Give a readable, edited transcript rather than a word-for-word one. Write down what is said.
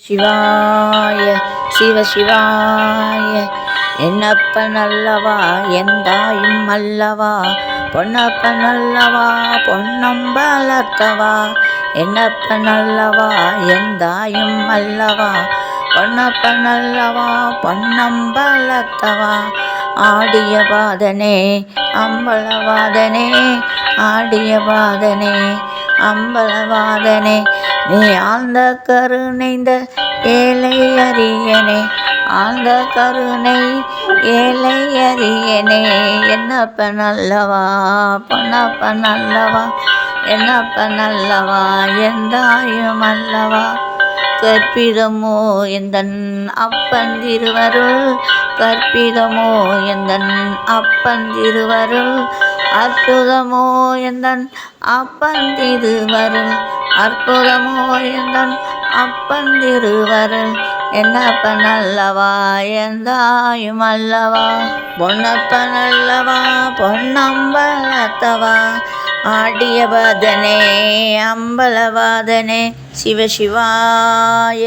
சிவாய சிவசிவாய. என்னப்பன் அல்லவா எந்தாயும் அல்லவா, பொன்னப்பன் அல்லவா பொன்னம்பலத்தவா. என்னப்பன் அல்லவா எந்தாயும் அல்லவா, பொன்னப்பன் அல்லவா பொன்னம்பலத்தவா. ஆடிய பாதனே அம்பலவாதனே, ஆடிய பாதனே அம்பலவாதனே. நீ ஆழ்ந்த கருணைந்த ஏழை அரியனே, ஆழ்ந்த கருணை ஏழை அரியனே. என்னப்பன் அல்லவா பொன்னப்பன் அல்லவா, என்னப்பன் அல்லவா எந்தாயும் அல்லவா. கற்பிதமோ எந்தன் அப்பன் திருவருள், கற்பிதமோ எந்தன் அப்பன் திருவருள். அற்புதமோ எந்தன் அப்பன் திருவருள், அற்புதமோ எந்தன் அப்பன் திருவருள். என்னப்பன் அல்லவா எந்தாயும் அல்லவா, பொன்னப்பன் அல்லவா பொன்னம்பலத்தவா. ஆடிய பாதனே அம்பலவாதனே சிவசிவாய.